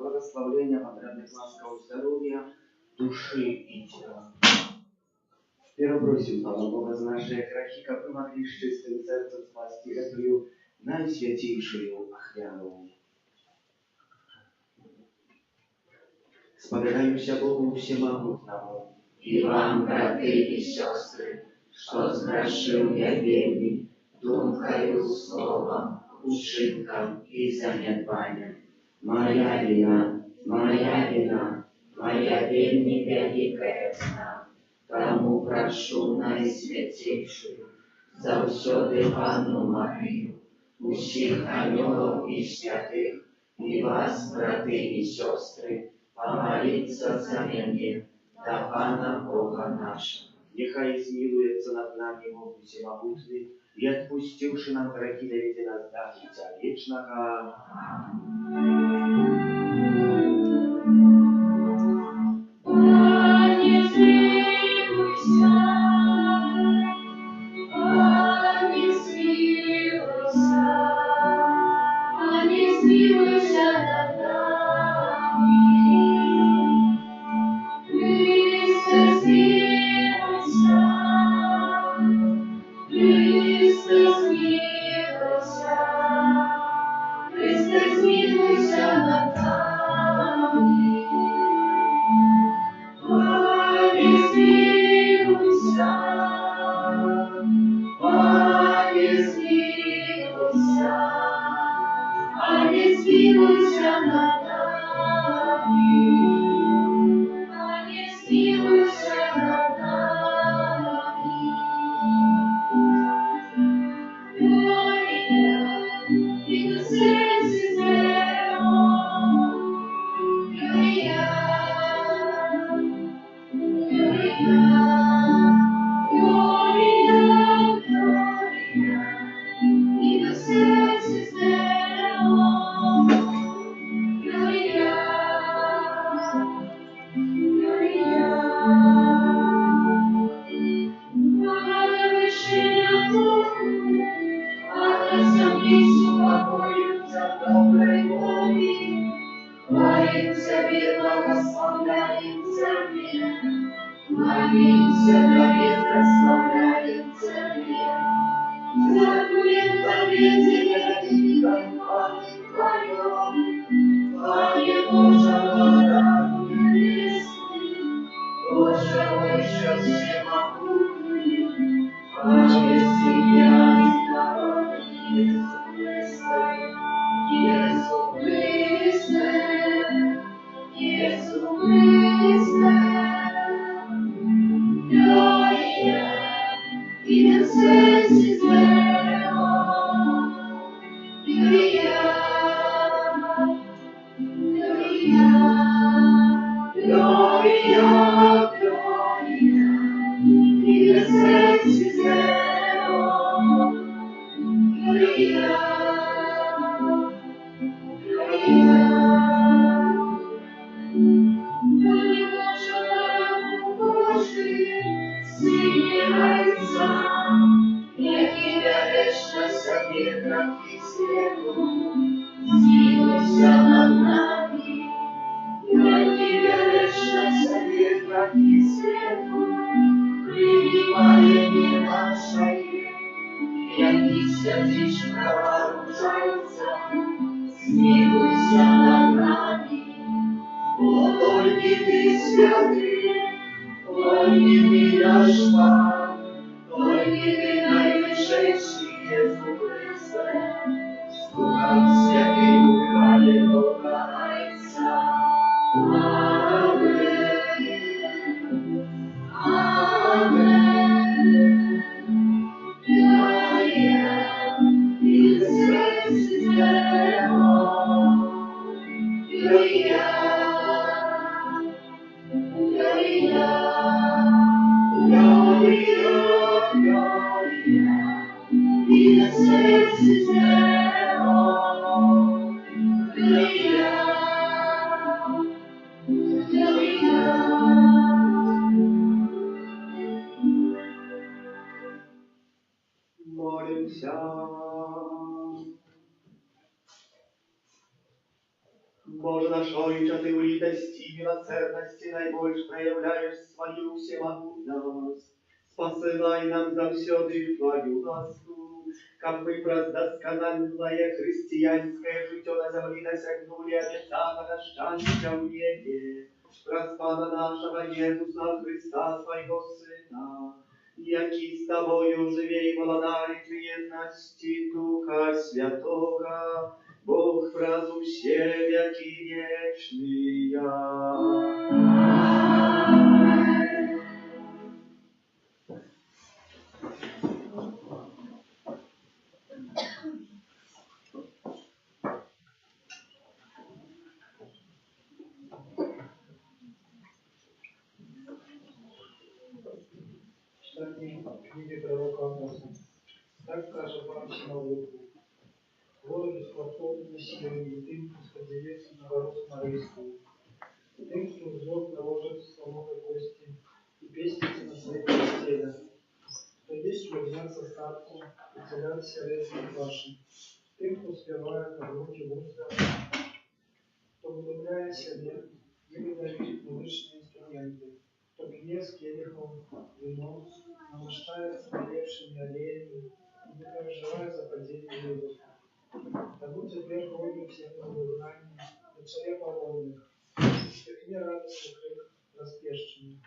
благословления, потребных ласков здоровья, души и тела. Перепросим Пана Бога за наши грехи, как мы могли с чистым сердцем спасти эту наисвятейшую охрану. Спогадаемся Богу Всемогутному. И вам, браты и сестры, что сгрешил я вельми, думкою, словом, учинком и занятванием. Моя вина, моя вельми великая цена. Тому прошу наисвятейшую, завсёды Панну Марию, усіх анёлов и святых, и вас, браты и сестры, помолиться за меня, до Пана Бога нашего. Нехай смилуется над нами Бог Всемогутный, и отпустивши нам грехи, доведи нас до життя вечного. Пане, смилуйся, Пане, смилуйся, Пане, смилуйся над нами. Христе, смилуйся, Христе, смилуйся, Христе, смилуйся над нами. Пане, смилуйся, Пане, смилуйся, Пане, смилуйся над нами. Пане, смилуйся над нами. Gloria in excelsis Deo. Gloria, Gloria, Gloria, Gloria in excelsis Deo. Gloria, Gloria. Молимся, Давид, прославляется мир. Закуем победе, великой хвалы Твоем. Славе Божьего дару небесный, Боже, Отче всемогутный, Славе семья и народ Иисус Христе, Иисус Христе, Иисус Христе. Gloria in excelsis Deo. Gloria, Gloria, Gloria, Gloria in excelsis Deo. Gloria, Gloria. Смилуйся над нами, яки верешься веки свету, принимание наше, яки сердечного ручается, смилуйся над нами, о, только ты святый, только ты наш Пан, только ты наивысший Иисус Христе. Славься и хвали Бога Отца. Аминь. Аминь. Gloria in excelsis Deo. Gloria, Gloria, Gloria, Gloria in excelsis Deo. Gloria, Gloria. Молимся. Боже наш, ой, милосердности наибольш проявляешь свою всемогутность. Посылай нам завсёды твою ласку, как мы доскональное христианское житё на земле досягнули обетованного счастья в небе, Господа нашего Иисуса Христа, Твоего Сына, який с Тобою живе и владарит в едности Духа Святого, Бог разум все веки вечные. Читание книги пророка Амоса. Так каже Пан Всемогутний. Городе спортовні силою, тим, хто сподівається на гору Смарийську, тим, хто взвод наложит слоновой кости и пестится на своих постелях, кто есть подняться статку и целятся резким вашим, тем, кто спевает на руки устах, кто выдумляет себе и выдает музычные инструменты, кто пьет с келихом вино, намыштается болевшими аллеями и не переживает за падение воздуха. Да будь теперь болью всех новоизнаний, на царе полонных, стихни радостный крик распещенный.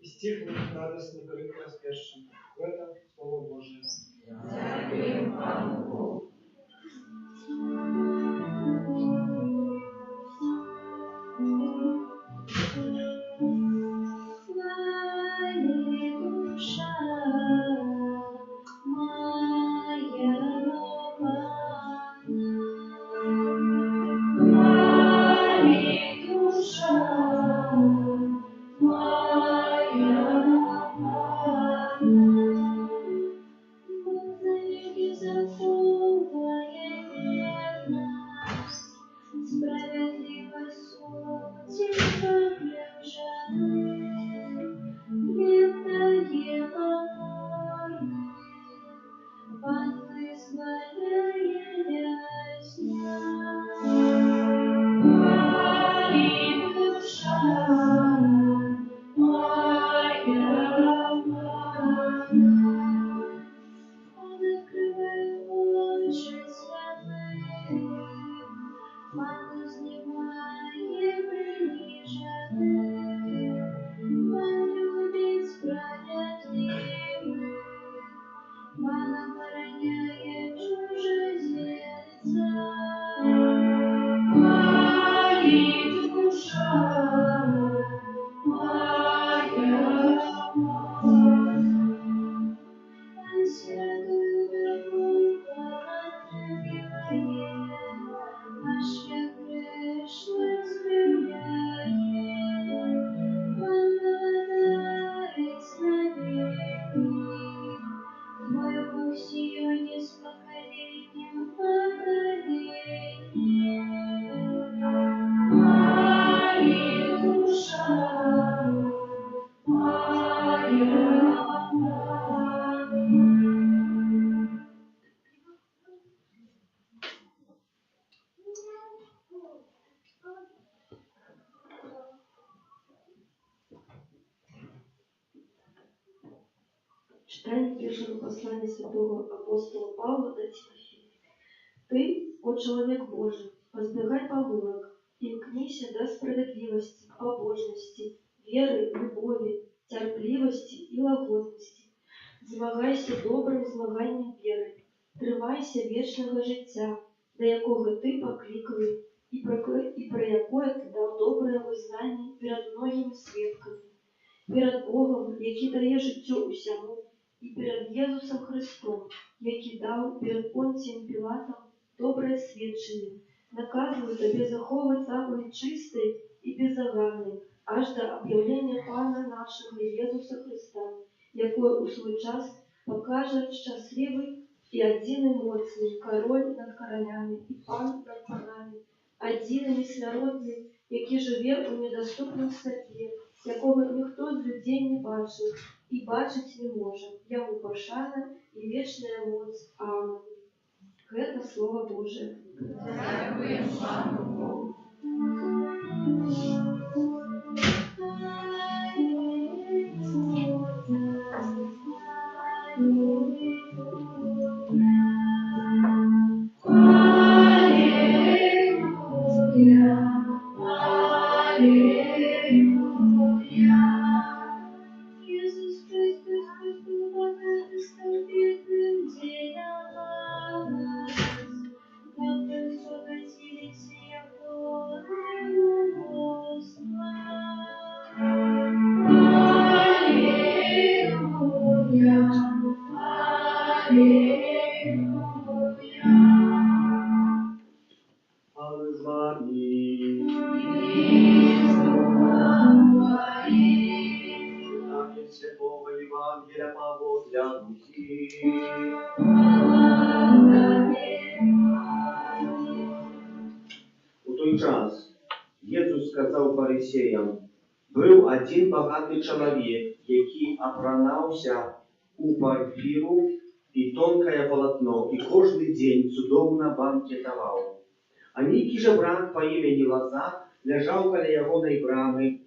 И стихнет радостный крик распещенный. В этом Слово Божие. Дякую вам, Богу. Читание первого послания святого апостола Павла до Тимофея. Ты, о человек Божий, воздвигай повылок, и мкнися до справедливости, побожности, веры, любови, терпливости и лагодности. Змагайся добрим змаганням віри, тривайся вічного життя, до якого ти покликаний, і про якое ти дав добре визнання перед многими свідками, перед Богом, який дає життю усьому, і перед Єсусом Христом, який дав перед Понтієм Пілатом добре свідчення, наказую тобі заховувати заповідь чистий і беззагарний, аж до об'явлення Пана нашого Єсуса Христа, якое у свой час покаже щасливий і один і моцний король над королями і пан над панами, один і місляродний, який живе у недоступному світлі, якого ніхто з людей не бачив і бачить не може. Йому пошана і вічна моць. Амінь. Це Слово Боже. Дякую вам, Богу. Иисус Христос, Господь, бедным делам нас, благословите яко Господа. Аллилуйя, аллилуйя. Pan z wami. Takie świętowe Ewangelia Pawła dla Luki. У той час Jesús сказав фарисеям: «Був один багатий чоловік, який апранався у парфіру і тонкое полотно, і кожен день судомно банкетував. А некий же брат по імені Лазар лежав коло ягоної брами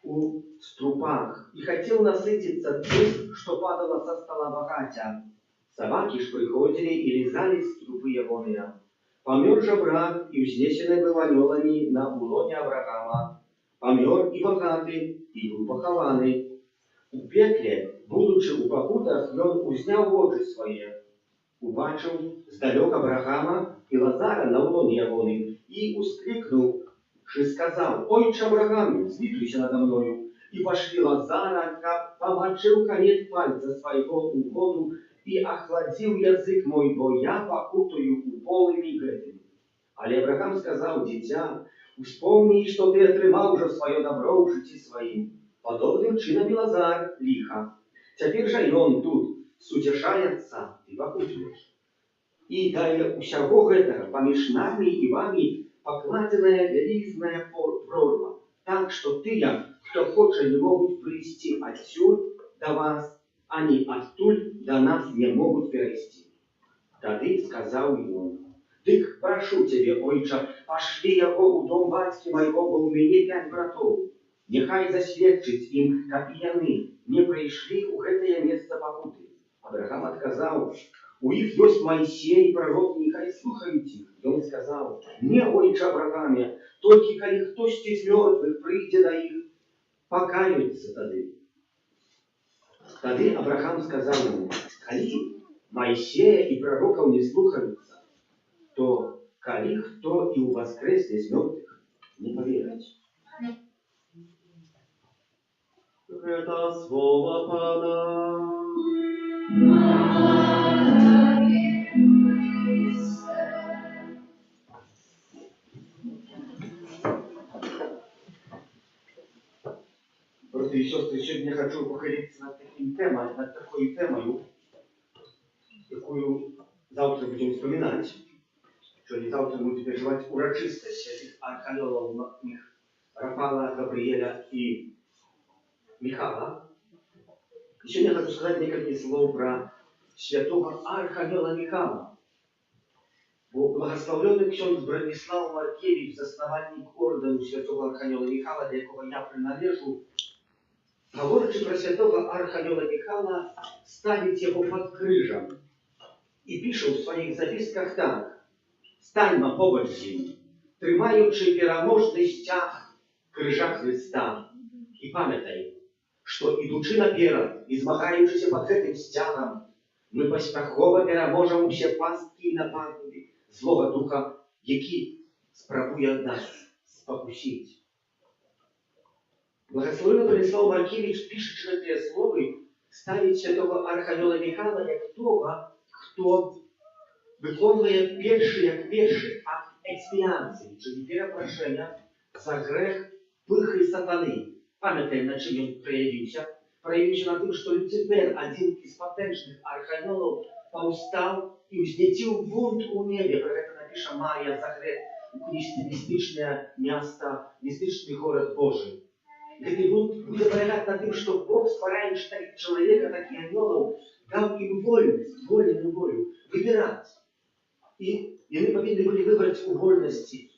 у струпах и хотел насытиться тем, что падало со стола богатя. Собаки ж приходили и лизали струпы ягоные. Помер же брат, и взнесенный был анелами на улоне Авраама. Помер и богатый, и был похованный. У пекле, будучи у покутах, он узнял очи свои. Убачил сдалек Авраама и Лазара на улоне ягоны, и ускликнул, и сказал: «Ойче Авраам, злитуйся надо мною». И пошли Лазара, как помочил конец пальца своего у воду, и охладил язык мой, бо я покутаю уполами гэтым. Але Авраам сказал: «Дитя, вспомни, что ты отрымал уже свое добро в житті своим. Подобным чином и Лазар лихо. Теперь же и он тут сутешается, ты покутуешь. И далее усяго гэтага поміж нами и вами покладенная велизная прорва, так что тыя, кто хочет, не могут прийти отсюда до вас, они оттуль до нас не могут перейти». Тады сказал он: «Дык, прошу тебе, ойча, пошли его у дом батьки моего, бо у меня 5 братов. Нехай засведчить им, как и яны не пришли у гэтае место покуты». Авраам отказал: «У их есть Моисей, пророк, нехай слухают их». И он сказал: «Не, ойче Аврааме, только коли хтось из мертвых прийде до их, покаются тады». Тады Авраам сказал ему: «Коли Моисея и пророков не слухаются, то коли кто и у воскресне из мертвых не поверить». Это слово Пана. Братья и сестры, сегодня я хочу поделиться над такой темой, якую завтра будем вспоминать. Сегодня завтра будем переживать урочистость святых архангелов Рафала, Габриэля и Михала. И сегодня я хочу сказать несколько слов про святого архангела Михала. Благословленный ксьондз Бронислав Маркевич, заснователь ордену святого архангела Михала, до якого я приналежу, говорячи про святого архангела Михала, ставить его под крыжем. И пише у своих записках так: «Станьмо побач з ним, тримаючи переможний стяг крижа Христа. І пам'ятай, що ідучи наперед і змагаючися під гэтим стягом, ми паспяхова переможемо усе пастки і нападки злого духа, які спрабує нас спокусити». Благословенный Бронислав Маркевич, пишучи эти слова, ставить святого архангела Михала як того, хто виконує перший акт експіації, czyli перепрошення за грех пихи сатани. Пам'ятаємо, на чим він проявився? Проявився на тим, що Люцифер, один із потенчних архангелів, повстав і узнятив бунт у небі. Про це напише Марія Загрет у книжці «Містичне місто», «Містичний город Божий». Гэты бунт буде полягати на тим, що Бог, ствараючи так чоловіка, так і ангелів, дав їм вольність, вольну волю, вибирати. І вони повинні були вибрати у вольності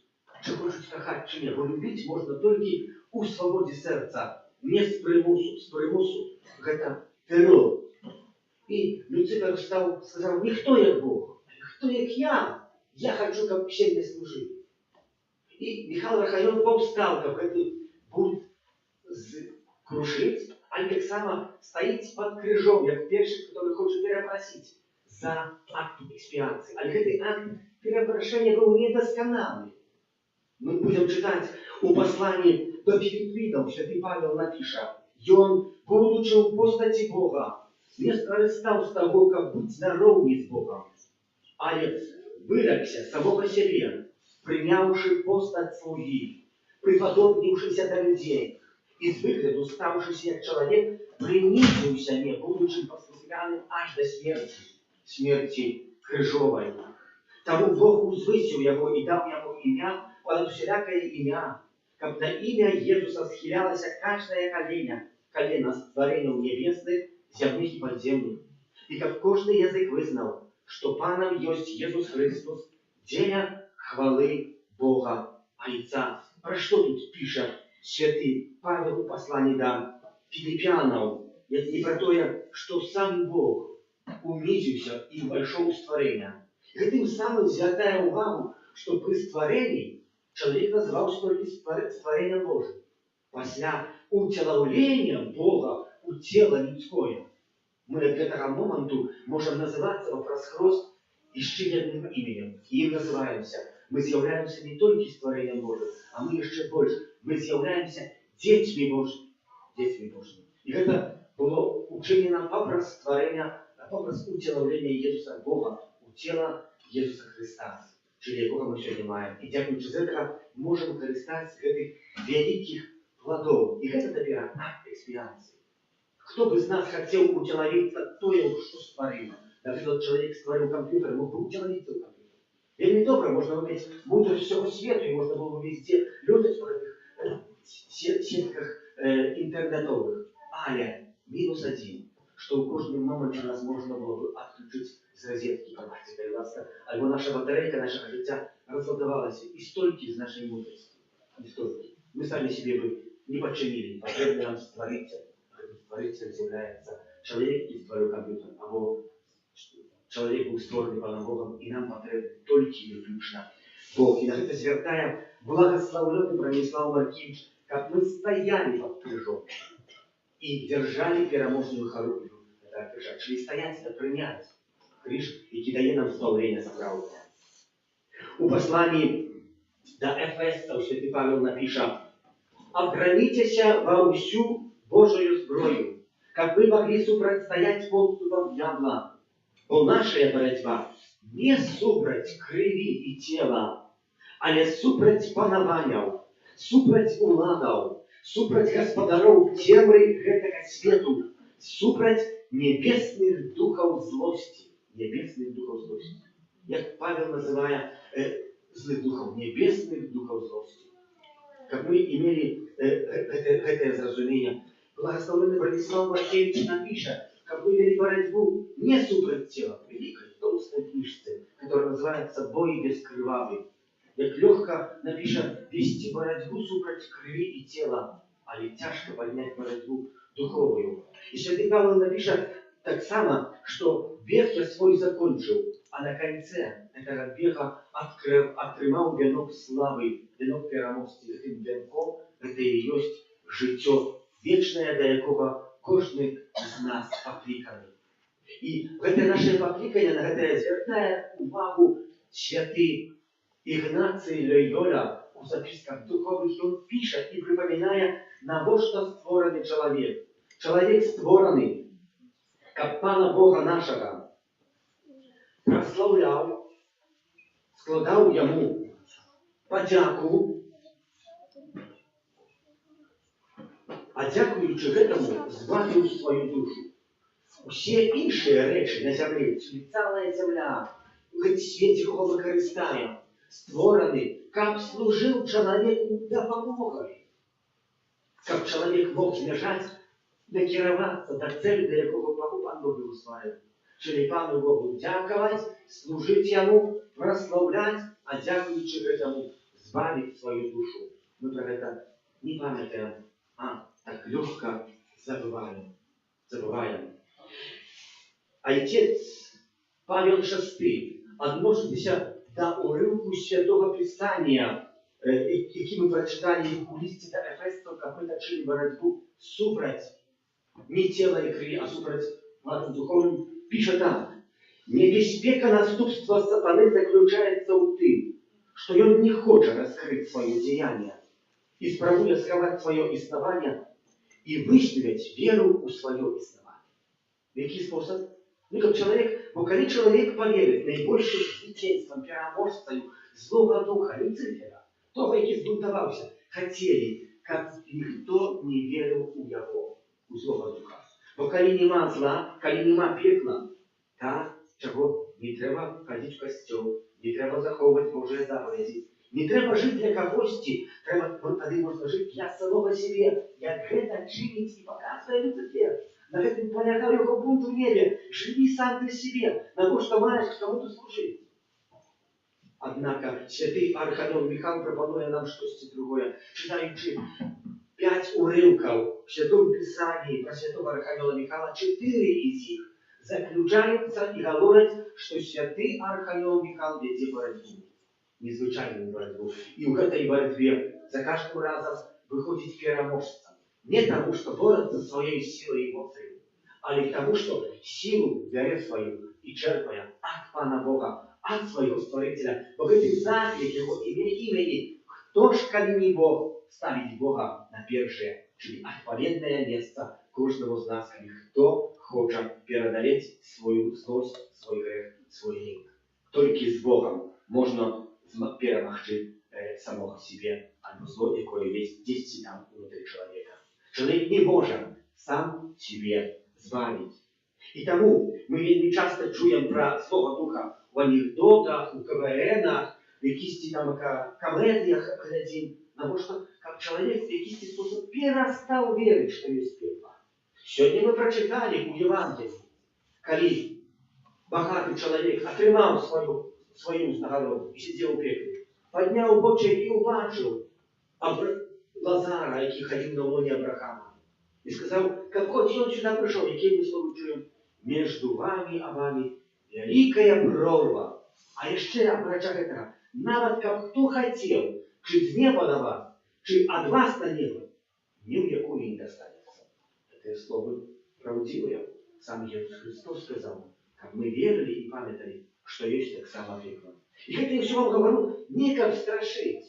чи хочуть кохати, чи ні. Бо любити можна тільки у свободі серця, не з примусу. З примусу це терор. І Люцифер сказав, ніхто як Бог, хто як я. Я хочу, щоб всі мені служили. І Михайло Рахайон повстав, щоб цей бунт крушить, а так само стоїть під крижом, як перший, який хоче перепросити за акт експіації. Але цей акт перепрошення був недосконалий. Мы будем читать у послании до Филиппинам, святый Павел напишет, и он, будучи в постаті Бога, не скористав з того, как бути наравні з Богом, але вирекся самого себе, прийнявши постать слуги, приподобнившися до людей, і з вигляду, ставшись як чоловік, принизився, не будучи послухняним аж до смерті крижової. Тому Бог узвисив його і дав йому ім'я, понад всякое ім'я, как на ім'я Єсуса схилялося кожне колено з творенів небесних, земних і подземних, і как кожний язик визнав, що Паном есть Єсус Христос, деля хвали Бога Отца. Про що тут пише святий Павел у посланні до Филиппянам? Это не про то, что сам Бог унизился и большого створения. И тем самым звертая увагу, что при створении человек назывался только створением Божьим. После утеловления Бога у тела людское, мы от этого момента можем называться вопрос рост еще одним именем. И им называемся. Мы являемся не только створением Божьим, а мы еще больше. Мы являемся детьми Божьими. Детьми Божьими. И это было учение нам образ створения, образ утеловления Иисуса Бога у тела Иисуса Христа, через якого ми сьогодні маємо. І дякуючи за це, можемо користатися цих великих плодов. І це тепер акт експіації. Хто би з нас хотів утіловитися тою, що створив? Наприклад, чоловік створив комп'ютер, мог би утіловитися в комп'ютер. Вельми добре, можна робити мудрость всього світу, і можна було б везде лютати в сітках інтернетових. Але мінус один, що у кожному моменті нас можна було б відключити з розетки, або наша батарейка, нашого життя розладувалася і стільки з нашої мудрості. І стільки. Ми самі себе би не подчинили, потрібно нам створитися. Створителем з'являється чоловік і створив комп'ютер, або чоловік був створений Паном Богом, і нам потрібен тільки виключно Бог. І на це звертає благословленный Бронислав Маркевич, как мы стояли под крыжом и держали переможную хорунью. Это крыжа. Шли стоять, это принять крыж, и дає нам славление справу. У послании до Ефесцев святый Павел напишет: «Обраните во всю Божию зброю, как вы могли супротстоять подступам дьявола. Бо наша боротьба не супроть крови и тела, але супроть панований, супроть уладов, супроть господаров темры гэтага свету, супроть небесных духов злости». Небесных духов злости. Як Павел называя злых духов, небесных духов злости. Как мы имели это зразумение, благословенный Бронислав Маркевич напишет, как мы вели борьбу не супроть тела, великой, толстой книжцы, которая называется «Бой бескрывавый». Як легко напишет вести борьбу супроть крови и тела, але тяжко поднять борьбу духовную. И святый Павел напишет так само, что бег я свой закончил, а на конце этого бега отрымал венок славы, венок переможців. Этим венком это и есть життя вечное, до якого кожний з нас покликаний. І це наше покликання, на це звертає увагу святий Ігнацій Лойоля у записках духовных, и он пишет и припоминает, на что створений человек. Человек створений, как Пана Бога нашего, прославлял, складав ему подяку, а дякуючи этому, збавив свою душу. Все інші речі на землі, ціла земля, в світі, якого ми користаємо, створені, как служил человеку допомогою. Как человек мог збіжати, накеруватися до цілі, до якого Пан Бог його створив. Czyli Panu Bogu dziękować, służyć Jemu, прославлять, а дякуючи этому, збавить свою душу. Мы про это не памятаем, а так легко забываем. Отец Павел VI относится до уривку Святого Писания, який ми прочитали у листі до Ефесців, як ми точили боротьбу супроть не тела и крови, а супроть властным духовным, пишет так. Небезпека наступства сатаны заключается у тым, что он не хочет раскрыть свое деяние, и спробуя сховать свое існування и выставить веру у свое існування. Який способ? Ну, как человек, бо коли человек поверит наибольшим свидетельством, переможцем злого духа, Люцифера, того, який збунтовався, хотели, как никто не верил у его, у злого духа. Бо коли нема зла, коли нема пекла, та, чого не треба ходити в костюм, не треба заховувати Божі заповіді, не треба жити для когось, треба, тоді можна жити для самого себе, як це чинить і показує Люцифер. На этом полягал его бунт в небе. Живи сам для себя, на то, что маешь к кому-то служить. Однако святый Архангел Михаил пропонует нам что-то другое. Читаючи 5 уривков в Святом Писании про святого Архангела Михаила, 4 из них заключаются и говорят, что святый Архангел Михаил ведет борьбу. Незвычайную борьбу. И в этой борьбе за каждым разом выходит переможцем. Не тому, что борется своей силой и эмоцией, а лишь тому, что силу берет свою и черпая от Пана Бога, от своего Створителя, Бог этим заклик его имени, кто ж, коли не Бог, ставить Бога на первое, czyli отповедное место каждого из нас, коли кто хочет преодолеть свою злость, свой грех, свой лень. Только с Богом можно перемахнуть самого себе, а зло, якое есть здесь там внутри человека. Человек не может сам себе збавить. И тому мы вельми часто чуем про Злого Духа в анекдотах, у КВНах, в якісь там комедиях глядим, потому что как человек в якийсь способ перестал верить, что есть пекло. Сегодня мы прочитали у Евангелия, коли богатый человек отримав свою нагороду и сидел у пеклі, поднял очі и убачил Лазара, який ходил на лоне Авраама, и сказал, какой он сюда пришел, який мы слово чуем, между вами и вами великая прорва. А еще обрача этого, нават как кто хотел, чи с неба на вас, чи от вас на небо, ни в якую не достанется. Это слово правдивое. Сам Иисус Христос сказал, как мы верили и памятали, что есть так само пекло. И это я все вам говорю не как страшить.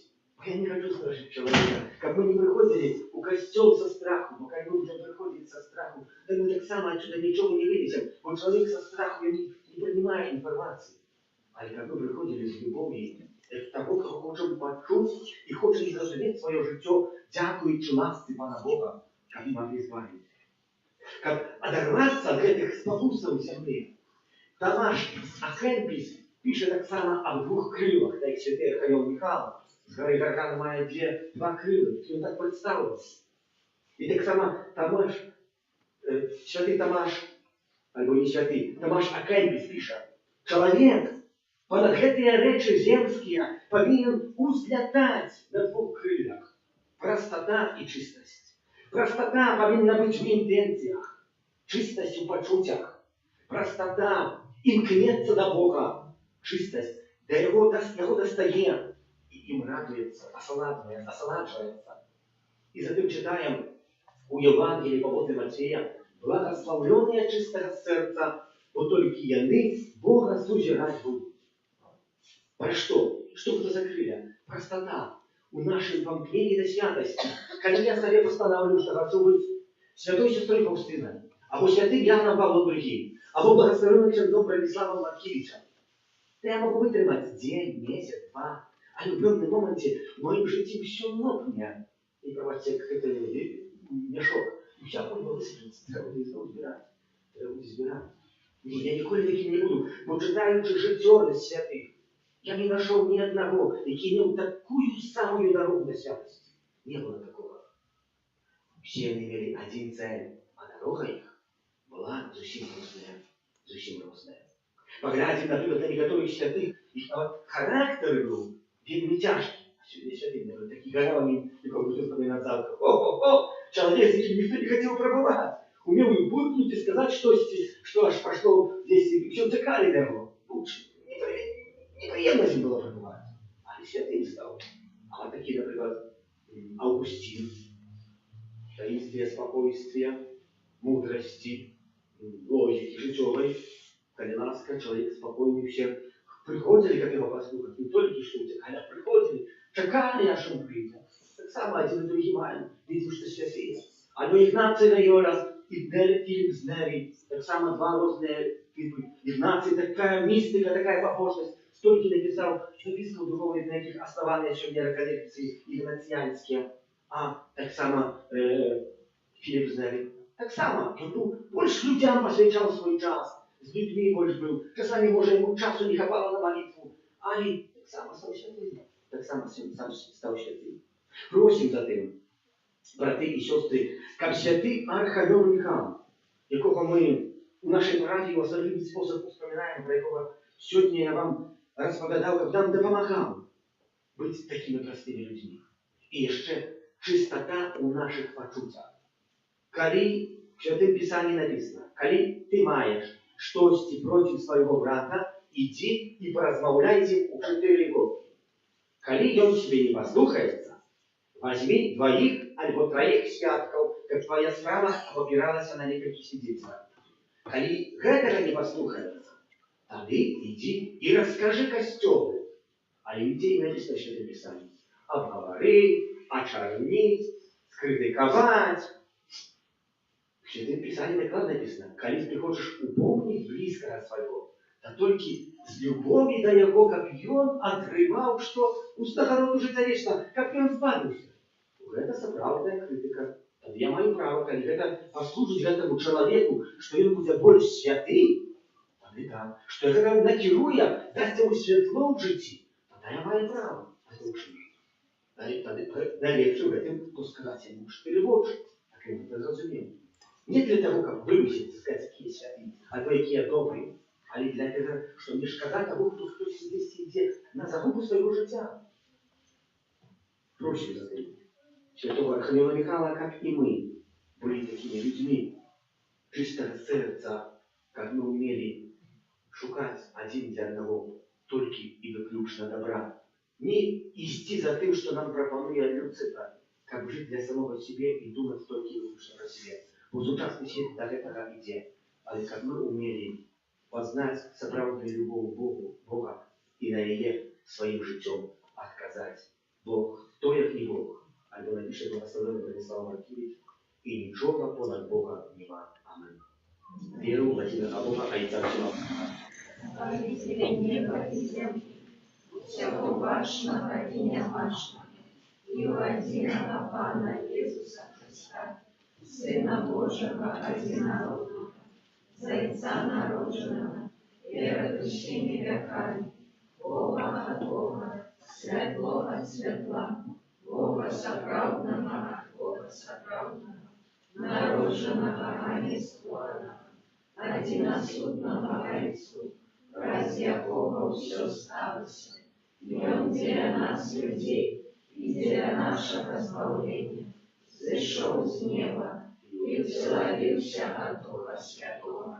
Я не хочу страшить человека, как мы не приходили у костел со страху, но когда мы уже приходим со страху, то мы так само отсюда ничего не вынесем. Вот человек со страху не принимает информации. А как мы приходили с любовью, это того, кого хочем почуть и хочем заживить свое житё, дякуючи ласці Пана Бога, как мы могли избавить. Как оторваться от этих спокусов земли. Тамаш Акемпіс пише так само о 2 крилах, так як святий Архангел Михаил. З гори Гаргана має два крила, і він так представив. І так само Тамаш, святий Тамаш, або не святий, Тамаш Акемпіс пише, чоловік понад гэтыя речі земские повинен узлетать на 2 крыльях. Простота и чистость. Простота повинна быть в интенциях, чистость в почутях. Простота имкнется до Бога, чистость до его достает. И им радуется, осолаживается. И затем читаем у Евангелия по Матфея, благословленные чистого сердца, бо только яны Бога сузирать будут. Про что? Что это за крылья? Простота. У нашей вамкнении до святости. Когда я себе постановлю, что хочу быть святой сестрой Фаустиной, або святым Яном Павлом II, або благословенным князем Брониславом Маркевичем, то я могу вытримать день, месяц, 2. А в певному моменті в моїм житті все лопне. І пробачте, як це мішок. І вся польба висвітлиться. Треба буде знову збирати. Треба буде збирати. Ні, я ніколи таким не буду. Бо читаючи життя святих, я не нашел ни одного, який имел такую самую дорогу на святость. Не было такого. Все они имели один цель, а дорога их была зовсім разная. Поглядим, например, на некоторых святых, их характер был вельми тяжкий. Сегодня святыми, вот такие горами, и как будто вспоминать завтра. О-о-о! Человек, с которым никто не хотел пробывать. Умел и буркнуть и сказать, что аж пошло здесь, и все цикали его. Лучше. Неприемно с ним было пробывать. А и святым стал. А вот такие, например, Августин. Таинствие спокойствия, мудрости, логики житевой. Калинаска, человек спокойный, все приходили, как его послухать, не только что утекали, а приходили, чекали, аж он прийде. Так само один и другий маем, видим, что святые. А до Игнація Райоля і Філіп з Нері, так само два разные типы. Игнаций такая мистика, такая похожесть. Столько написал записку духовных на этих основаниях, что не реколлекции игнацианские. А так само Філіп з Нері. Так само, больше людям посвящал свой час. З людьми больше был. Часами, може, ему часу не хватало на молитву. Али так само стал святым. Так само сам стал святым. Просим за тим, брати і сестри, як святий Архангел Михаил, якого ми у нашій парафії в особливий спосіб вспоминаємо, про якого сьогодні я вам розповідав, як нам допомагав бути такими простими людьми. І ще чистота у наших почуттях. Коли в Святым Писании написано, коли ты маешь что-то против своего брата, иди и поразмовляйте у 4 года. Коли он тебе не послухается, возьми 2 альбо 3 святков, как твоя справа опиралась на нескольких свидетелей. Коли этого не послухается, тогда иди и расскажи костелу. А людей написано в Святым Писании. Обговори, очернить, скритиковать. В Святым Писании накладно написано, коли ты хочешь упомнить близкого своего, то только с любовью до него, как и он отрывал, что уста народу житовечно, как и он збавился. Это соправдная критика. Тогда я маю право, коли это послужить этому человеку, что он будет больше святым, тогда да. Что это накируя, даст ему светло в житті, тогда я маю право. Тогда найлепше в этом, то сказать ему, что ты больше. Так я это зрозумел. Не для того, как вывесить, сказать, какие святые, а то какие добрые, а для того, чтобы не шкода того, кто здесь сидит на загубу своего життя. Просим за это. Святого Архангела Михаила, как и мы, были такими людьми, чистого сердца, как мы умели шукать один для одного только и выключно добра. Не идти за тем, что нам пропонует Люцифер, как жить для самого себе и думать только и выключно про себя. Безучастный свет до этого иде, але как мы умели познать соправдную любовь к Бога и на ее своим життем отказать. Бог, хто як не Бог, альбо напише благословенный Бронислав Маркевич, и ничего понад Бога нема. Амен. Веру в один Бога, а и так всего. Повелителя неба и земли, всего вашего и не вашего, и у единого Пана Иисуса Христа, Сына Божьего одинородного, Зайца народженного, верующими веками, Бога от Бога, светло от светла, Бога соправдного от Бога соправдного, народженного, а не створенного, одиносудного Отцу, ради Бога все сталося, и Он для нас, людей, и для нашего избавления, зашел с неба и вселился от Духа Святого,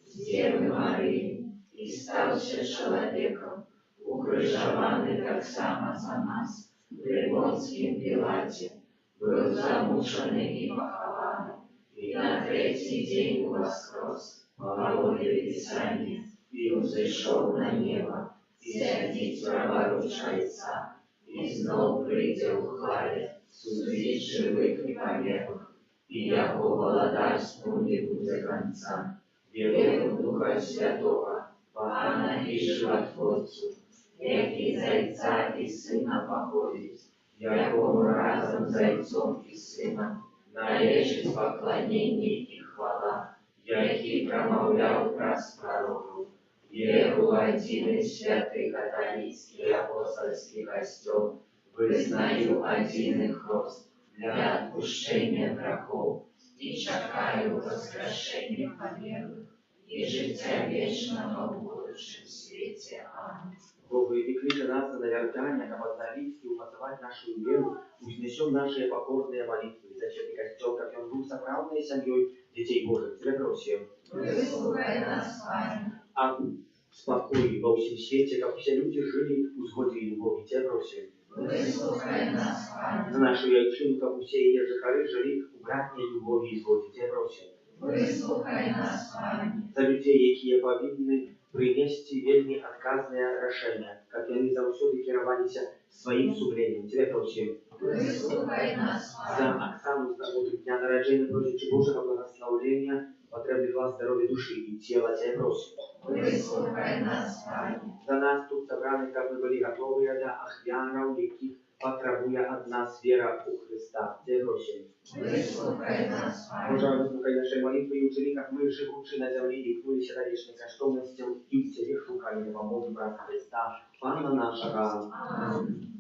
с Девы Марии, и стался человеком, укрыжованный так само за нас, при Понтским Пилате, был замученный и похованный, и на 3-й день воскрес, по воле Писания, и взошел на небо, сядет праворуч Отца, и знов прийде в хвале, судить живых и померлых, и яко владарству не буде конца. Веру в Духа Святого, Пана и Животворцу, який Зайца и Сына походит, якому разом Зайцом и Сыном належит поклонение и хвала, який промовлял раз пророков. Веру в один святый католический апостольский костел, вызнаю один и хрост для отпущения грехов и чекаю воскрешения померлых и життя вечного в будущем свете. Аминь. Бо вы векли нас на навертание, как обновить и умацовать нашу веру, узнесем наши покорные молитвы, зачем костел, как он был соправной семьей детей Божьих. Тебя просим. Выслухай нас, Пане. А спокой во всем свете, как все люди жили в сгоде и любви. Тебя просим. Выслухай нас, Пане. За нашу яйчину, как все ее жихары жили в братней любви и сгоде. Тебя просим. Выслухай нас, Пане. За людей, які повинны принести вельми отказное решение, как они завсёды кировались своим сумлением. Тебя просим. Выслухай нас, За Пане. Оксану з нагоди дня народження, просячи Божого благословения, потребный глаз здоровья души и тела. Тебя просим. Выслухай нас, Пане. За нас тут собраны, как мы были готовы до ахвяров, яких потребує от нас вера у Христа. Тебя просим. Выслухай нас, Пане. Боже, выслухай нашей молитвы и учини, как мы, живучи на земле, ликнулись на вечной коштовностью и в тебе шукали помощи брата Христа, Пана нашего. Аминь.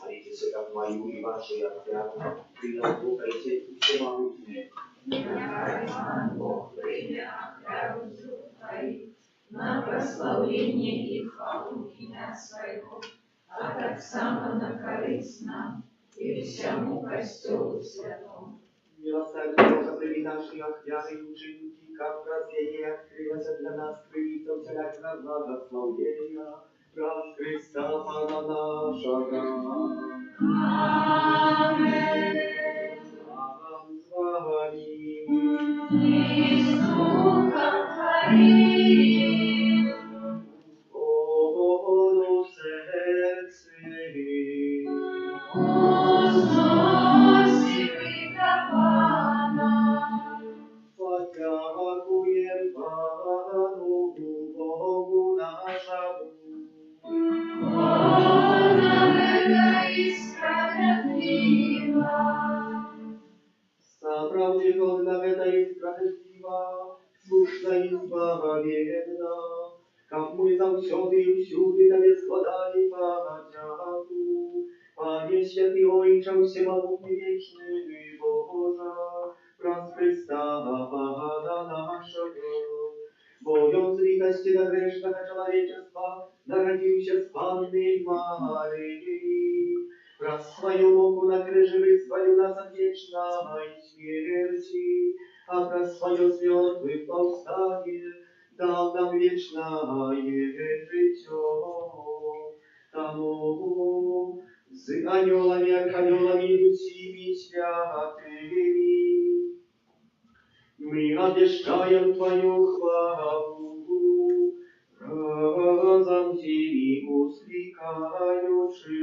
Молитесь, как мою и вашу я прямо, принаслухайте всемогутнее. Пан Бог прийме отряду Твоих на прославление и хвалу имя Своего, а так само на корысть нам и всему костелу святому. Милосердие Бога, прими наши ахвяры и ученики, как прозрение открылось для нас крыльцем всякого благословения. Раз Христа Пана нашего. Аминь. Слава с вами. И с Духом Твоим. О, сердце. Узноси Пана. Подякуем Пану Богу нашему. Справді годна и справедлива, слушна и благоверна, как мы завсёды и всюди Тебе складали подяку. Пане святый Отче, всемогутний вечный Божа, раз Христа Пана нашего, Богом зритости до грешного человечества народился с Панной Марии, раз свою муку на крыже вызволил нас от вечной смерти, а про свое с мертвых повстание дал нам вечное житье. Тому с анgelами, архангелами и всеми святыми мы обещаем Твою хвалу, разом всеми усликаючи.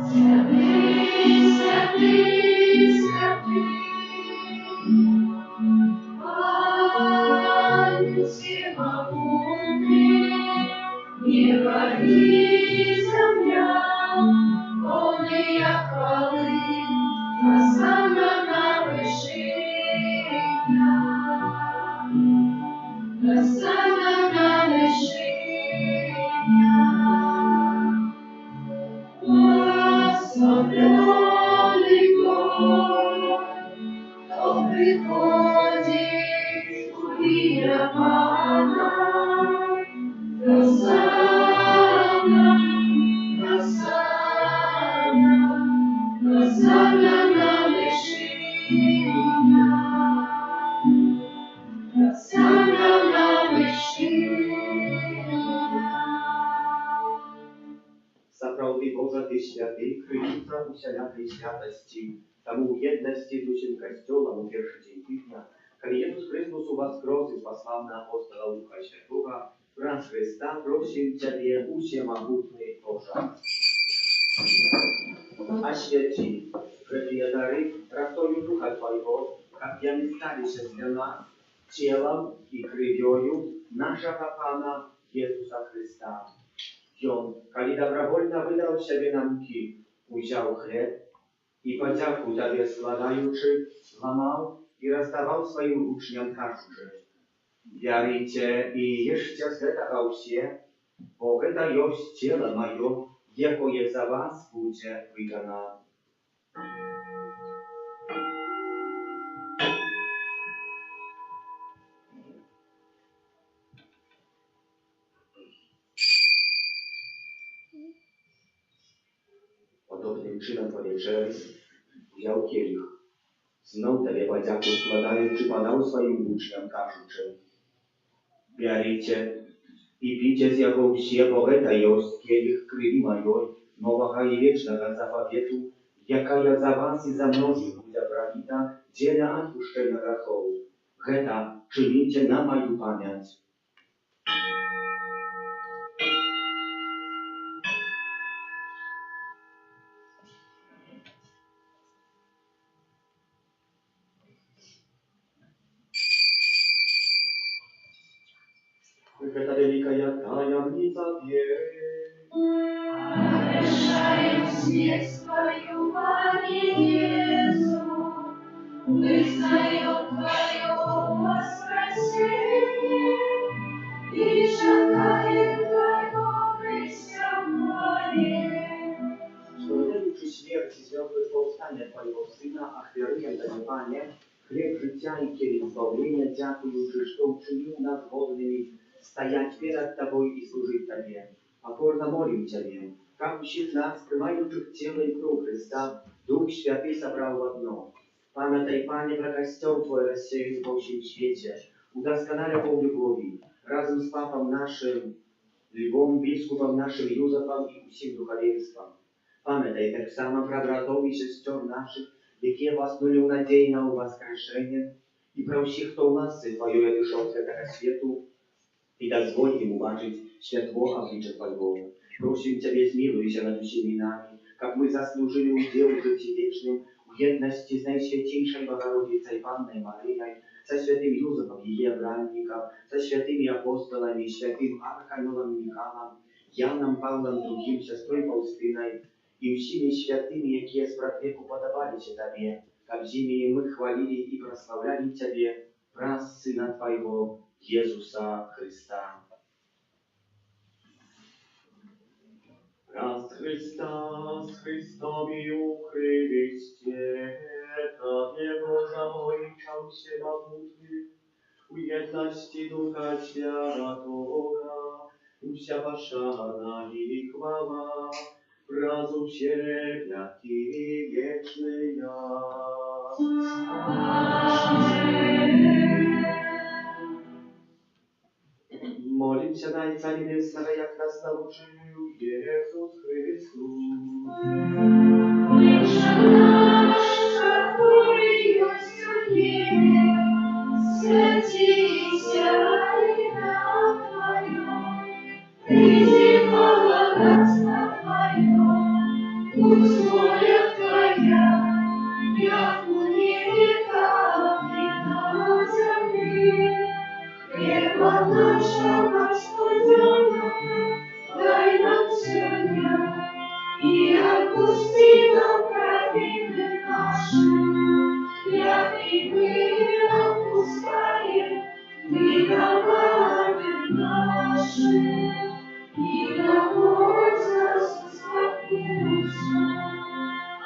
Святый, святый, святый, Пан всемогутный, небо и земля, полные хвалы, Осанна на вершинах, Осанна на вершинах. Благословенный Бог, кто приходит в имя Пана. Осанна, Осанна, Осанна на вершинах. Ty Boże, Ty święty, kryjówka усялякой святости, тому jedności z усім Kościołem u pierwszy dzień tygodnia, kiedy Jezus Chrystus u was grozy послав на апостола Духа Świętego, wraz Chrysta prosim Ciebie, Всемогутный Боже. Освети святые дары ростою Духа Твоего, как они стали для нас телом и кровью нашего Пана Иисуса Христа. И Он, когда добровольно выдал себе на муки, взял хлеб и подяку Тебе складаючи, ломал и раздавал своим учням кажучи: «Вярите и ешьте с этого все, бо это есть тело мое, якое за вас будет выдано». Podobnym czynem po wieczerzy wziął kielich. Znów Tobie podziaku składając, podał swoim uczniom, każучи: «Bierite i pijcie z jego все, bo это есть kielich krwi mojej, nowego i wiecznego zapowiedzu, jaka za was i za mnogich będzie prolita dla odpuszczenia grzechów. Это czynicie na moją pamięć». Это великая таямница веры. Решаем смерть Твою, Иисус, вызнаем Твое воскресение и шагаем Твоего присягания. Wspominając śmierć i zmartwychwstanie Twojego Syna, a chwieruję Tobie, Panie, chleb życia i kielich zbawienia, dziękując, że uczynił nas godnymi стоять перед Тобой и служить Тебе. Покорно молим Тебе, как всех нас, принимающих тело и кровь Христа, Дух Святый собрал в одно. Памятай, Пане, про костел Твой рассеянный по всем свете, удосконаливал в любви, разом с Папом нашим, Львом, Бискупом нашим, Юзефом и всем духовенством. Памятай так само про братов и сестер наших, які воснули в надії на воскрешение, и про всех, кто у нас Твоей пришел с этого свету, и дозволь им убачить святво обличия Твоего. Просим Тебя, смилуйся над всеми нами, как мы заслужили удел жития вечным, в едности с Наисвятейшей Богородицей Панной Марией, со святым Юзефом, ее бранником, со святыми апостолами, святым Архангелом Михаилом, Яном Павлом, другим сестрой Фаустиной, и всеми святыми, які с веку подобались Тебе, как зими мы хвалили и прославляли Тебе, праз Сына Твоего, Иисуса Христа. Раз Христа с Христови укрылисте, так Его жаличал всемогутный, у едности Духа Святого, вся пошана и хвала, разу все веки вечные. Молимся на Отца Небесного, як нас научил Иисус Христос. Отче наш, который есть в небе, святится имя Твое, приди благодатство Твое, будь воля Твоя, як у небе, так и на земле. Хлеба нашего Господина, дай нам сегодня, и отпусти нам провины наши, як и мы отпускаем виноватым нашим, и не вводь нас в искушение,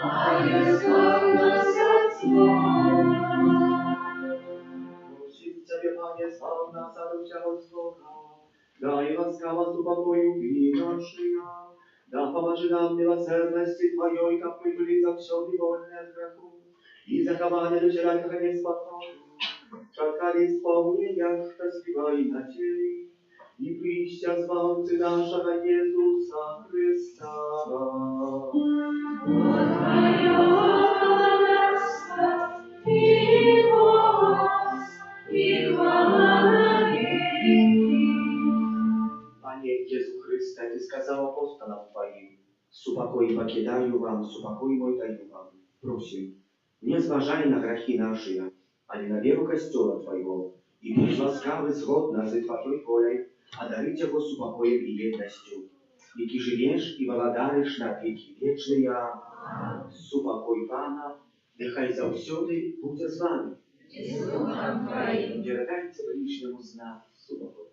а избавь нас от зла. Просим Тебя, Пане, слав нас от всякого злоха, дай ласкаво с упокою дни наши, да поможи нам милосердности Твоей, как мы были за все невольное от греху, и захование души хранить спокою, чакали исполнения счастливо и начали, и прища званцы нашего Иисуса Христа. Твое богатство и мощь, и хвала веки. Panie Jezu Chryste, Ty skazał apostolom Twoim, supokój покидаю вам, supokój mój dаю вам. Просим, не зважай на грехи наши, але на веру Костела Твоего, и будь ласкавы згодно за Твоей волей, одарить его супокоем и едностью. И Ты живешь и владаешь на веки вечные, супокой Пана, нехай завсёды буде з вами. И с Духом Твоим. Передайте ближнему знак супокой.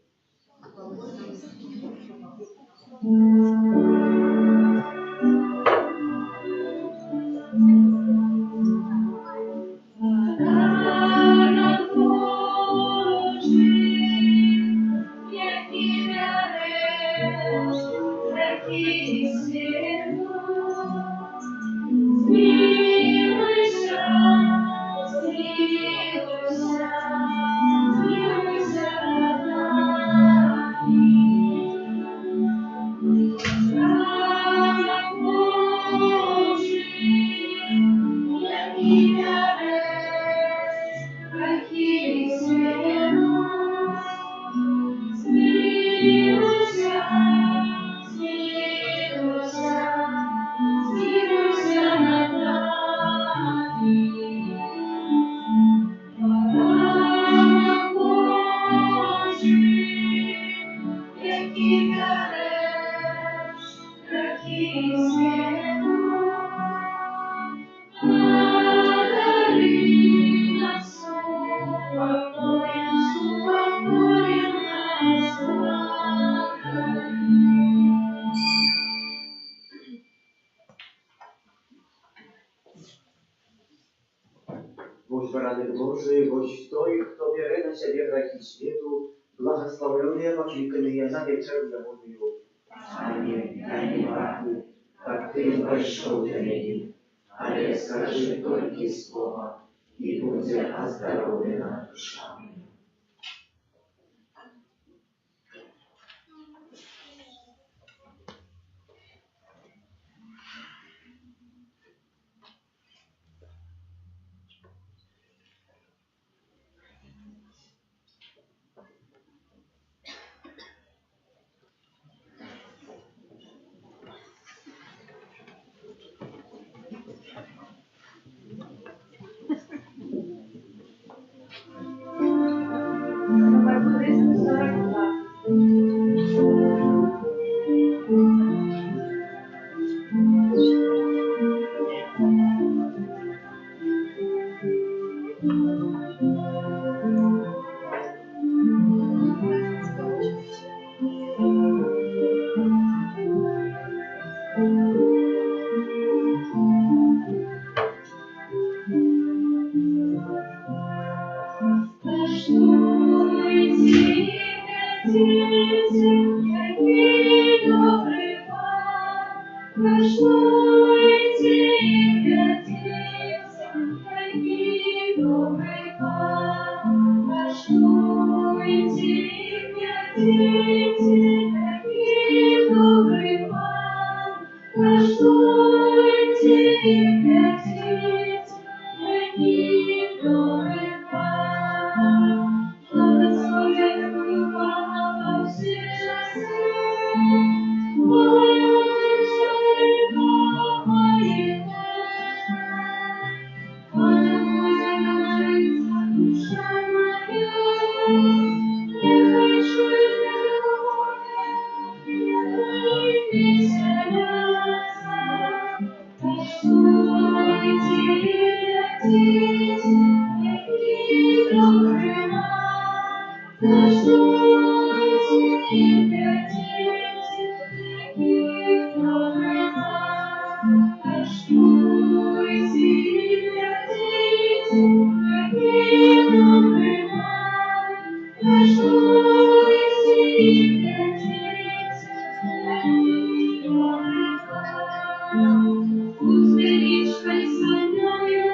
Подарок Божий, який дареш, такий світло. Змилуйся, змилуйся, змилуйся над нами. Подарок Божий, який дареш, такий світло. Змилуйся, змилуйся, змилуйся над нами. Подарок Божий, який дареш, такий світло. Подари нам супокоєм, супокоєм нас подари. Божий порадник Божий, Божий той, хто бере на себе грехи світу, благословленные покликанные на вечеру Божию. Пане, я не могу, как Ты большой для меня, але скажи только слово, и будет оздоровлена душа. Uzberiš kaj sa njою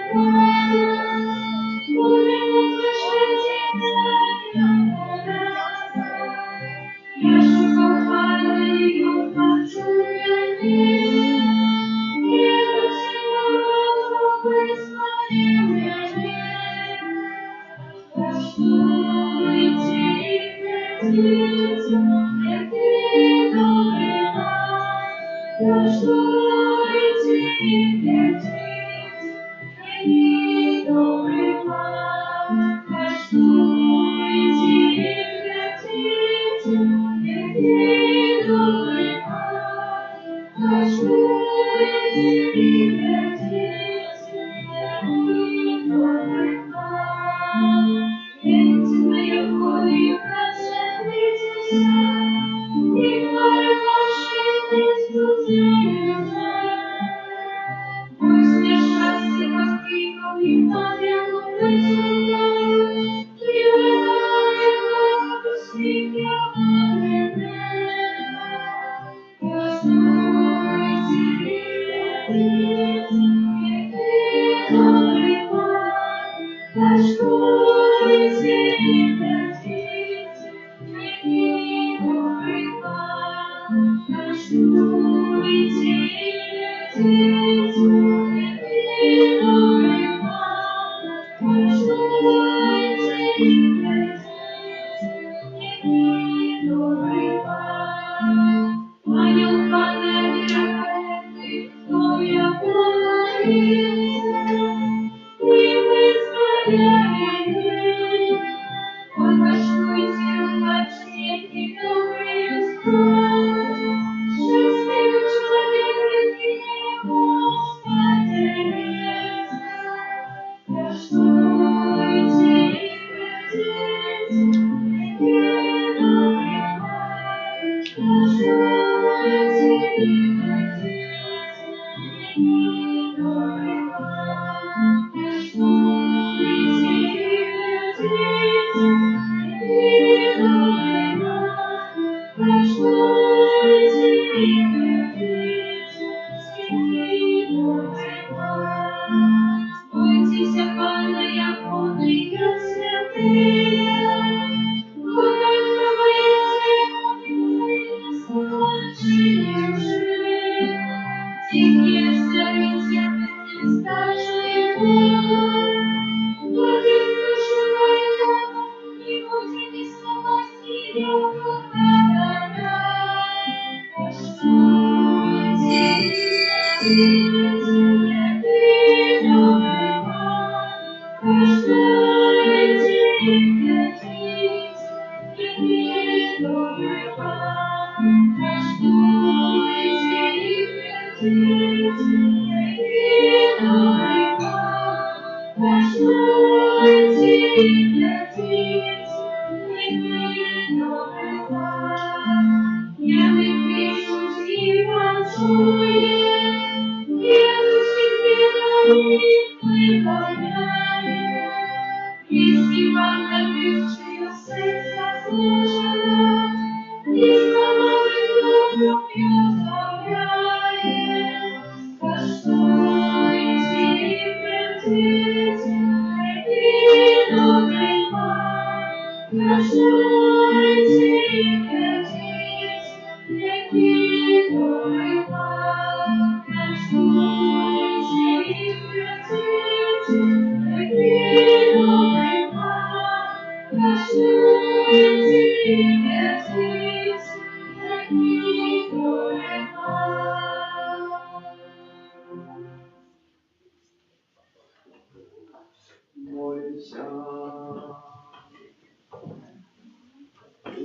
Молимся.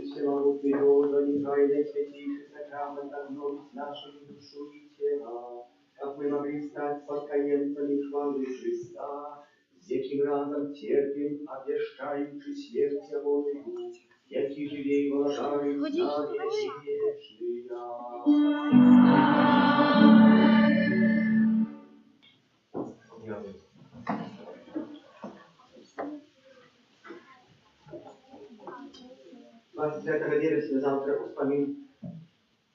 Всемогутный Боже, нехай наисвятейший сакрамент обновит нашу душу и тело, как мы могли стать подкоенцами хвалы Христа, всяким разом терпим, обещающий смерть Божию, яки живей блажары на веки вечные. Дякую. 25 вересня завтра успомин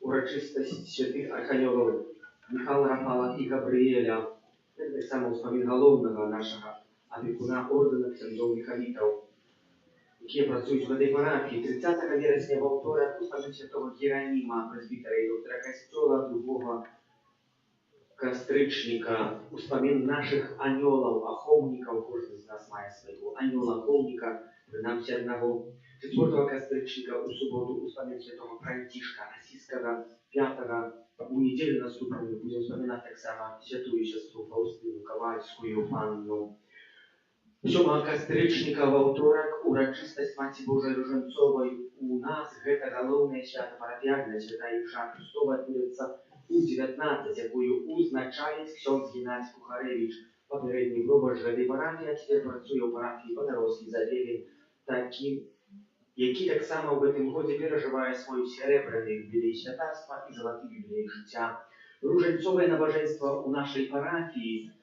урочистость святых архангелов Михаила, Рафала и Габриэля. Это так само успомин головного нашего опекуна ордена ксензов Михалитов, які працюють в этой парафії. 30 вересня во вторник успомин святого Геронима, пресбитера и доктора костела, другого костричника, успомин наших анёлов, охотников, каждый из нас має своего анёла-охотника, принамсі одного. 4 костричника у субботу успомин святого Франтишка Осиского, 5 У неделю наступную будем вспоминать так само святую сестру Фаустину Ковальскую, Анну. 7 кастрычніка ва ўторак урачыстасць Маці Божай Ружанцовай у нас гэта галоўнае свята парафіяльнае святая імша Христова адбудзецца у 19, якую узначаліць ксёндз Геннадзь Кухарэвіч, папярэдні глобаш гэтай парафіі, а цяпер працуе ў парафіі Падарожскі Завелі, які таксама ў гэтым годзе перажывае свой сярэбраны юбілей святарства і залаты юбілей жыцця. Ружанцовае набажэнства ў нашай парафіі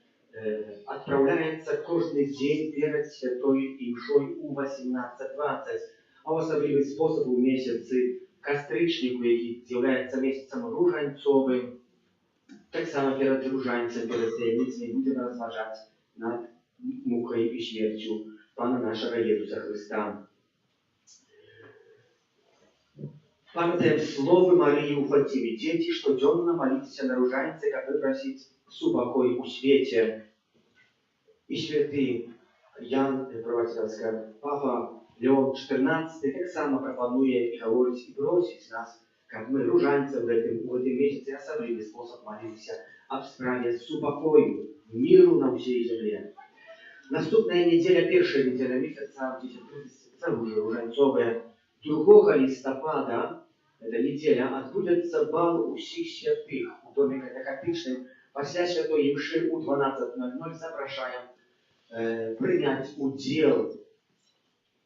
отправляется каждый день перед святой імшой у 18:20, а в особливый способ у месяцы кастрычніку, який з'являється месяцем ружанцовым. Так само перед ружанцем, перед таємницями будемо розважати над мукою і смертю Пана нашого Ісуса Христа. Пам'ятаємо слово Марії у Фатимі. Діти, щоденно моліться на ружанці, як випросить супокой у свете. И святый Ян Провоцьовский, Папа Леон XIV так само пропонує и говорить, и просить нас, как мы ружанцы в этом месяце особливый способ молиться об справе супокою, миру на всей земле. Наступная неделя, первая неделя месяца, в 10:30, уже ружанцовая, 2 листопада, эта неделя, отбудется бал усіх святых у доме катехатичным. После святой імши у 12:00 запрошаем принять удел,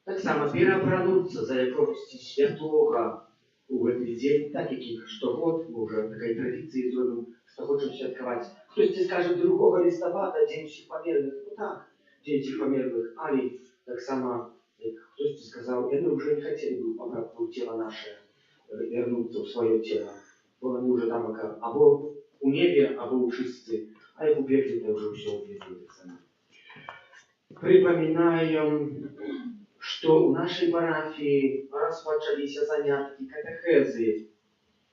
так само переобрануться за якості святого у этот день, так як і штогод, мы уже такой традиции зробимо, что хочем святковать. Хтось скаже 2 листопада, день всіх померлих, ну так, день всіх померлих, але так само, як хтось сказав, мы уже не хотели бы обратно в тело наше вернуться в свое тело, бо они уже там або у небе, або у чистці, а як у пеклі, то вже все у пеклі так само. Припоминаем, что у нашей парафии распочалися занятки катехезы.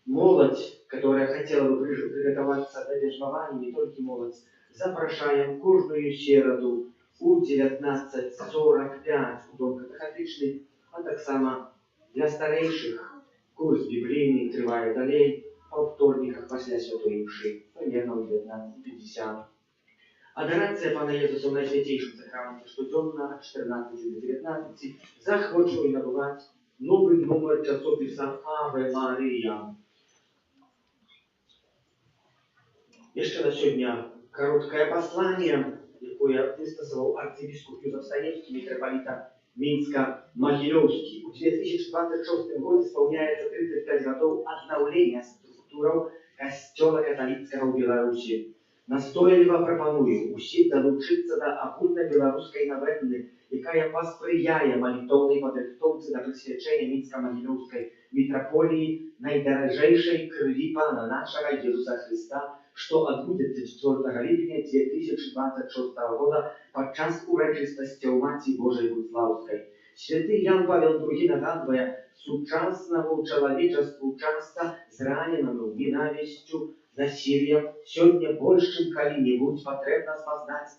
Молодь, которая хотела бы приготовиться до вежбования, не только молодь, запрошаем каждую середу у 19:45 у дом катехатичный, а так само для старейших курс библейный триває далей по вторниках после святой імши, примерно в 19:50. Адорация Пана Єсуса в Найсвятейшем Сакраменте щоденно от 14 до 19 захочу набувати новий номер часописа Аве Марія. Еще на сегодня короткое послание, якое высказал архиепископ Юзеф Станевский, митрополита Минска-Могилевский. В 2026 году исполняется 35 годов обновления структуры Костела католицкого в Беларуси. Настойліва пропоную усім долучитися до агульнобеларускай наведни, якая посприяє молитовній подрихтовці до присвячення Мінсько-Могилевської митрополії найдорожейшей крові Пана нашого Ісуса Христа, що відбудеться 4 липня 2026 года подчас урочистості у Маті Божої Буцлавської. Святий Ян Павел II нагадує сучасному чоловічеству часто зраненому ненавистю, насилием, сегодня больше, чем когда-нибудь потребно познать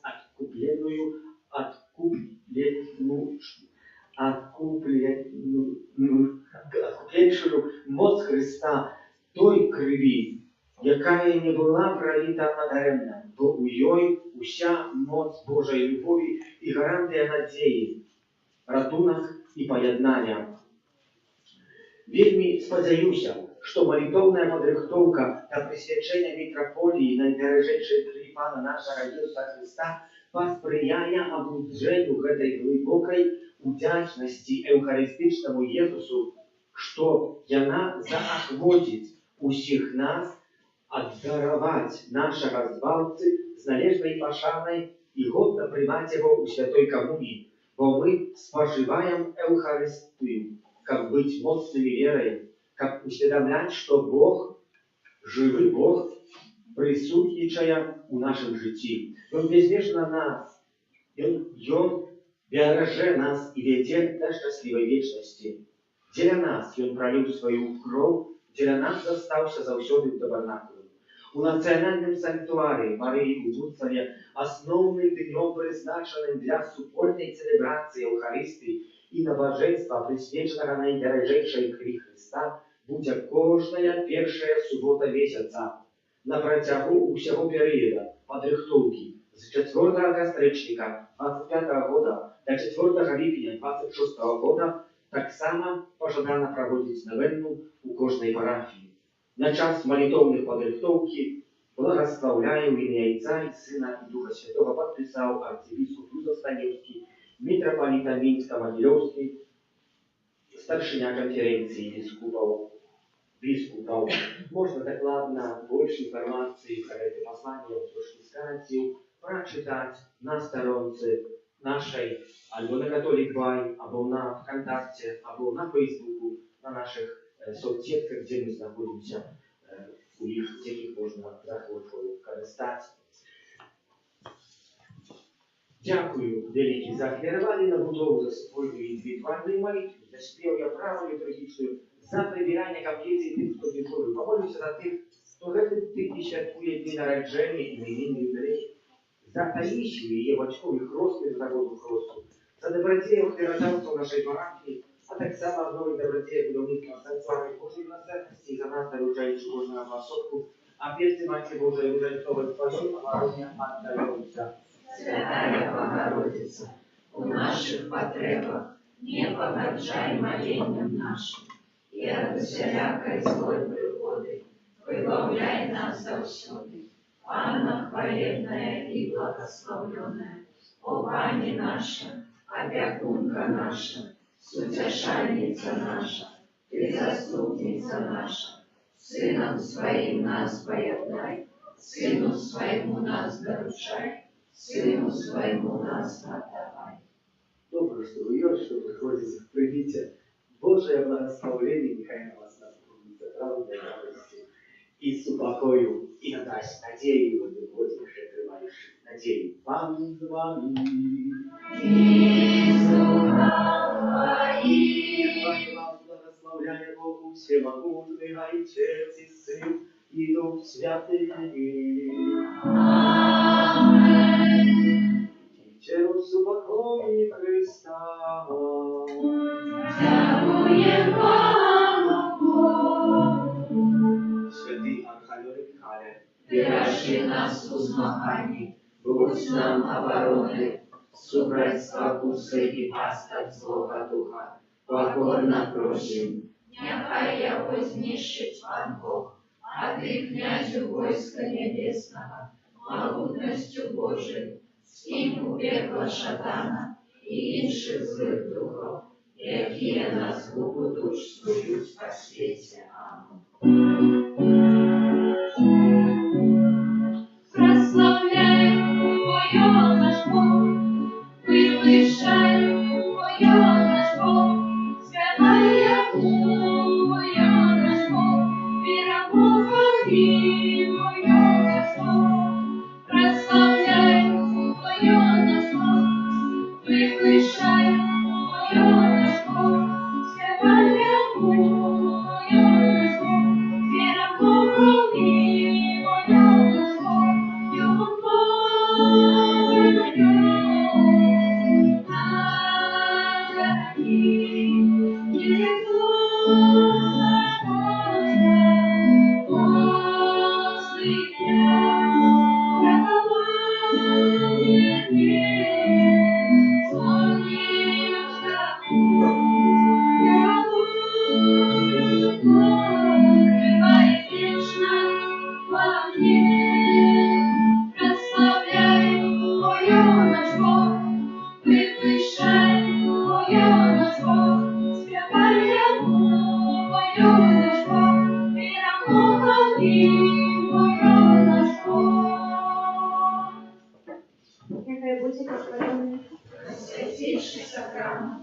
откупленшую моц Христа той крови, якая не была пролита надаремно, бо у ёй уся моц Божої любові і гарантія надії, ратунок і поєднання. Вельми сподіваюся, что молитовная подрихтовка до присвячения митрополии найдорожейшей крови Пана нашего Иисуса Христа посприяє обудженню этой глубокой удячности Евхаристичному Иисусу, что яна заохвотить усіх нас отдаровать нашего збавцы с належной пошаной и годно примать его у святой коммунии, бо мы споживаем Евхаристию, как быть моцными верой, как усведомлять, что Бог, живый Бог, присутствуя у нашем житті. Он безмежно нас, Он береже нас и ведет до счастливой вечности. Для нас Он пролил свою кров, для нас застался завсёды в табернакуле. У национальном санктуарии Марии у Буцлаве основным днем, призначенным для супольной целебрации Евхаристии и набожества, присвяченного найдорожейшей крови Христа, будзе кожная першая субота месяца на працягу ўсяго перыяда падрыхтоўкі з 4 кастрычніка 25 года до 4 ліпеня 26 года таксама пажадана праводзіць навенну у кожнай парафіі. На час малітоўных падрыхтоўкі благословляю в імя Отца и Сына и Духа Святого подписал архиепископ Юзеф Станевский, митрополит Минско-Могилевский, старшина конференции biskupov. Можно докладно больше информации про это послание Трошки сканців прочитать на сторонце нашей, або на Католик Бай, або на ВКонтакте, або на Фейсбуку, на наших соцсетках, где мы находимся, у них можна захочу користати. Дякую великі за аквірували на будову за свою індивідуальну молитву, за спів я праву літургічну, за прибирання каплиці тим, хто дежурив. Помолюся за тих, хто гэты тиждень святкує дні народження і іменини юбилеї, за Таїсію і її батькових розпів за воду Христу, за добродіїв хліродавців нашої парафії, а так само обновить добродіїв будівництва санкtuарів Божої милосердності, за нас доручаючи кожного масовку, а перці Матері Божої Руженцової Твоєї обороня отдаються. Святая Богородица, у наших потребах не погорчай молением нашим, и от всякой злой пригоды выбавляй нас завсёды. Анна хвалебная и благословленная, о Пани наша, опекунка наша, сутешальница наша, ты заступница наша, Сыном Своим нас появляй, Сыну Своему нас доручай, Сыну Своему нас отдавай. Добре, что вы ее, что приходите, примите Божие благословение, нехай на вас наполнится правдой радостью и с упокою, и надаст надею в Господе, прикрывающих надею. Пан с вами. И с духом Твоим. Вас благословляя Богу всемогутный, Отец и Сын, и Дух Святый. Через упокой Христа. Дякуем Богу. Святый Архангел Михаил, Бережи нас у змаганні, будь нам оборони, супроть спокуси і пасток злого духа, покорно просим. Нехай його знищить Пан Бог, а ти, князю войска небесного, могутностью Божою, скинь у пекла шатана і інших злих духов, які нас Богу душ снують по світі. Амінь. Прославляй, Твоє наш Бог, вивишай, Твоє наш Бог, святая Твоє наш Бог, віра Богові, Твоє наш Бог. Прославляй, Твоє наш Бог, вивишай, Твоє наш Бог, святая Твоє наш Бог, віра Богові, Твоє наш Бог. Нехай буде Господь. Святейший сакрамент,